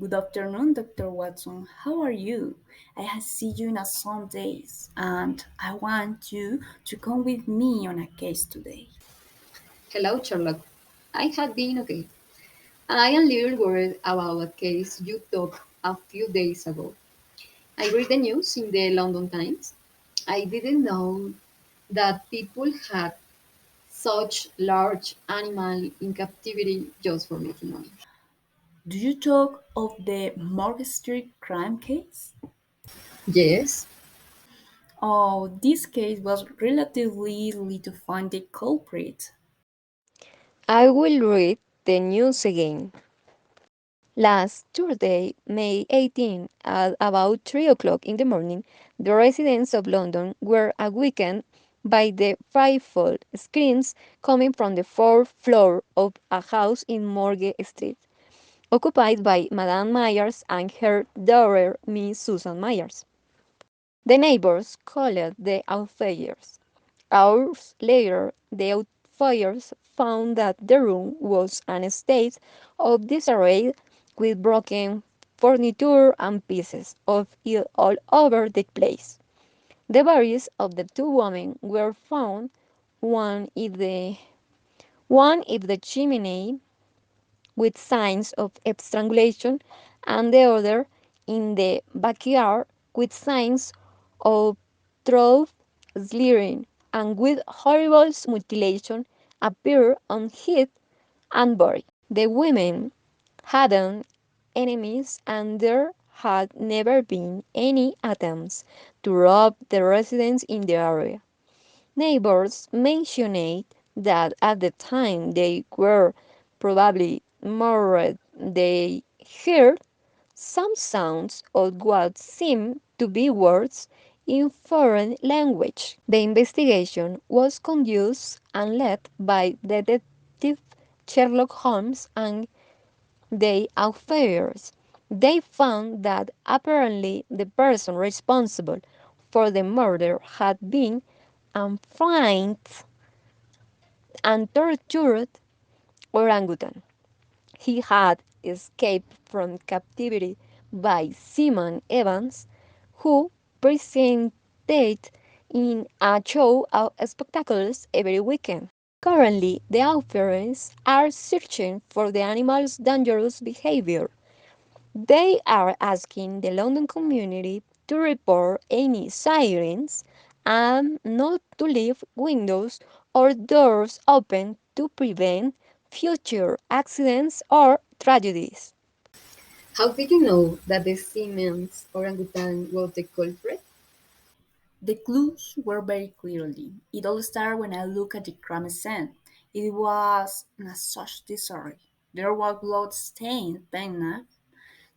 Good afternoon, Dr. Watson. How are you? I have seen you in some days, and I want you to come with me on a case today. Hello, Sherlock. I have been okay. I am a little worried about a case you took a few days ago. I read the news in the London Times. I didn't know that people had such large animal in captivity just for making money. Do you talk of the Morgue Street crime case? Yes, Oh, this case was relatively easy to find the culprit. I will read the news again. Last Thursday, May 18, at about 3 o'clock in the morning, the residents of London were awakened by the frightful screams coming from the fourth floor of a house in Morgue Street, occupied by Madame Myers and her daughter, Miss Susan Myers. The neighbors called the outfires. Hours later, the outfires found that the room was in a state of disarray with broken furniture and pieces of it all over the place. The bodies of the two women were found, one in the one in the chimney with signs of strangulation, and the other in the backyard with signs of throat slitting and with horrible mutilation appeared on head and body. The women hadn't enemies and there had never been any attempts to rob the residents in the area. Neighbors mentioned that at the time they were probably murdered, they heard some sounds of what seemed to be words in foreign language. The investigation was conducted and led by Detective Sherlock Holmes and the affairs. They found that apparently the person responsible for the murder had been confined and tortured orangutan. He had escaped from captivity by Simon Evans, who presented in a show of spectacles every weekend. Currently, the authorities are searching for the animal's dangerous behavior. They are asking the London community to report any sirens and not to leave windows or doors open to prevent future accidents or tragedies. how did you know that the Siemens orangutan was the culprit? The clues were very clearly. It all started when I looked at the crime scene. It was in such disarray. There was blood-stained paint,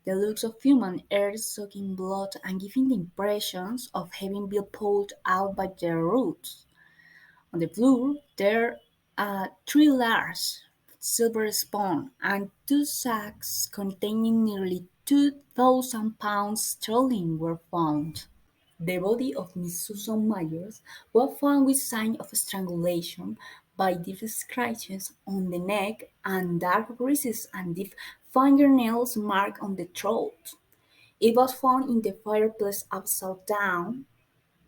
the looks of human hair soaking blood and giving the impressions of having been pulled out by their roots. On the floor, there are three large silver spoons and two sacks containing nearly 2,000 pounds sterling were found. The body of Miss Susan Myers was found with signs of strangulation by deep scratches on the neck and dark bruises and deep fingernails marked on the throat. It was found in the fireplace upside down,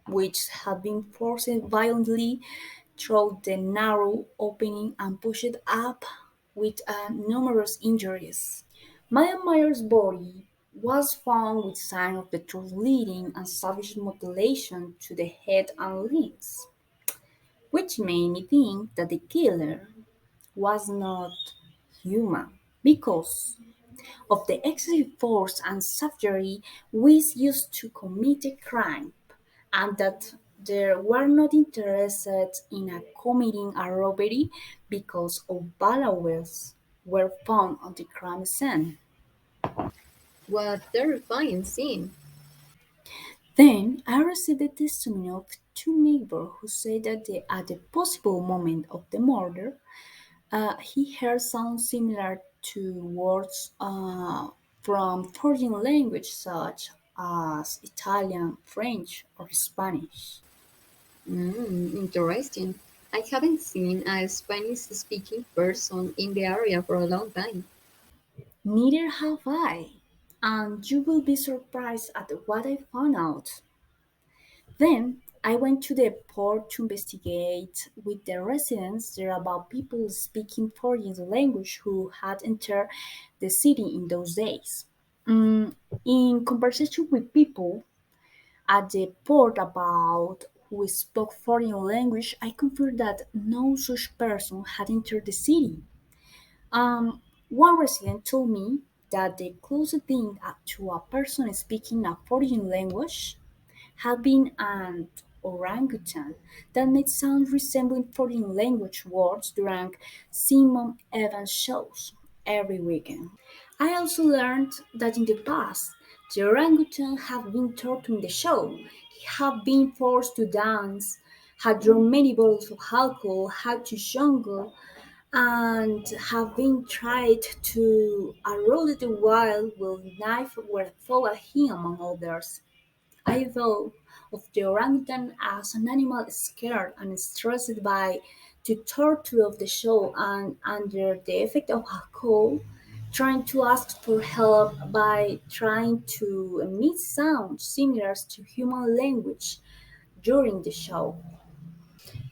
which had been forced violently through the narrow opening and pushed up with numerous injuries. Madame Myers' body was found with signs of the throat bleeding and savage mutilation to the head and limbs, which made me think that the killer was not human because of the excessive force and savagery which used to commit a crime, and that they were not interested in committing a robbery because of valuables were found on the crime scene. What terrifying scene! Then I received the testimony of two neighbors who said that at the possible moment of the murder, he heard sounds similar to words from foreign language such as Italian, French, or Spanish. Interesting. I haven't seen a Spanish speaking person in the area for a long time. Neither have I. and you will be surprised at what I found out. Then I went to the port to investigate with the residents there about people speaking foreign language who had entered the city in those days. Mm, in conversation with people at the port about who spoke foreign language, I confirmed that no such person had entered the city. Um, One resident told me that the closest thing to a person speaking a foreign language had been an orangutan that made sounds resembling foreign language words during Simon Evans shows every weekend. I also learned that in the past, the orangutan had been taught in the show. He had been forced to dance, had drunk many bottles of alcohol, had to jungle, and have been tried to arrow the wild with knife were thrown at him among others. I thought of the orangutan as an animal scared and stressed by the torture of the show and under the effect of alcohol, trying to ask for help by trying to emit sounds similar to human language during the show.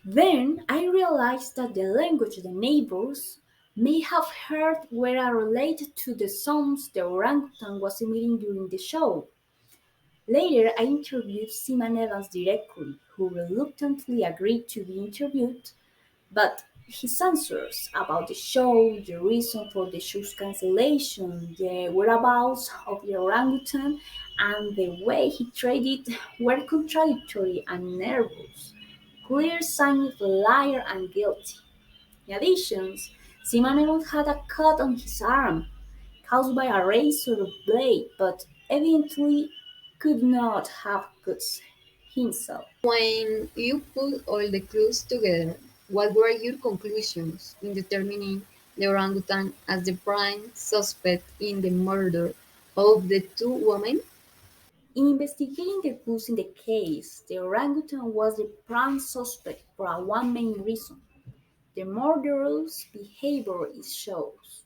Then I realized that the language the neighbors may have heard were related to the sounds the orangutan was emitting during the show. Later, I interviewed Seaman Evans directly, who reluctantly agreed to be interviewed, but his answers about the show, the reason for the show's cancellation, the whereabouts of the orangutan, and the way he traded were contradictory and nervous, clear sign of a liar and guilty. In addition, Seaman Evans had a cut on his arm, caused by a razor blade, but evidently could not have cut himself. When you put all the clues together, what were your conclusions in determining the orangutan as the prime suspect in the murder of the two women? In investigating the clues in the case, the orangutan was the prime suspect for one main reason: the murderer's behavior it shows.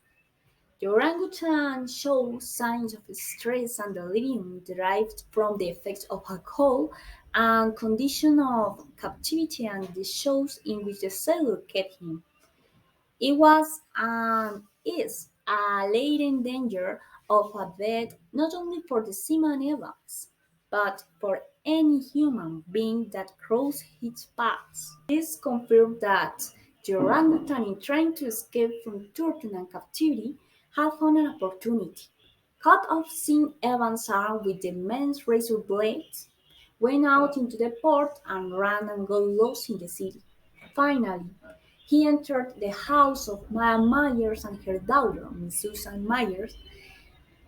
The orangutan shows signs of stress and delirium derived from the effects of alcohol and condition of captivity and the shows in which the sailor kept him. It was and is a latent danger of a death not only for the seaman Evans, but for any human being that crosses his path. This confirmed that the orangutan, in trying to escape from torture and captivity, had found an opportunity. Cut off Sean Evans' arm with the men's razor blades, went out into the port and ran and got lost in the city. Finally, he entered the house of Maya Myers and her daughter, Miss Susan Myers.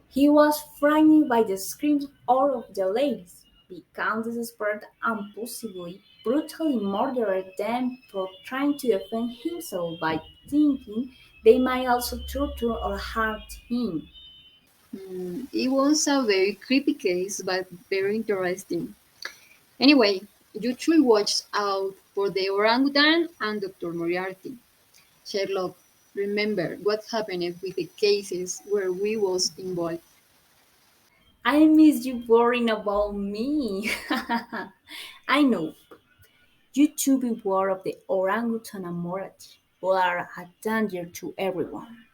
He was frightened by the screams of all of the ladies, became desperate and possibly brutally murdered them for trying to defend himself by thinking they might also torture or harm him. It was a very creepy case, but very interesting. Anyway, you should watch out for the orangutan and Dr. Moriarty. Sherlock, remember what happened with the cases where we was involved. I miss you worrying about me. I know. You too beware of the orangutan and Morat, who are a danger to everyone.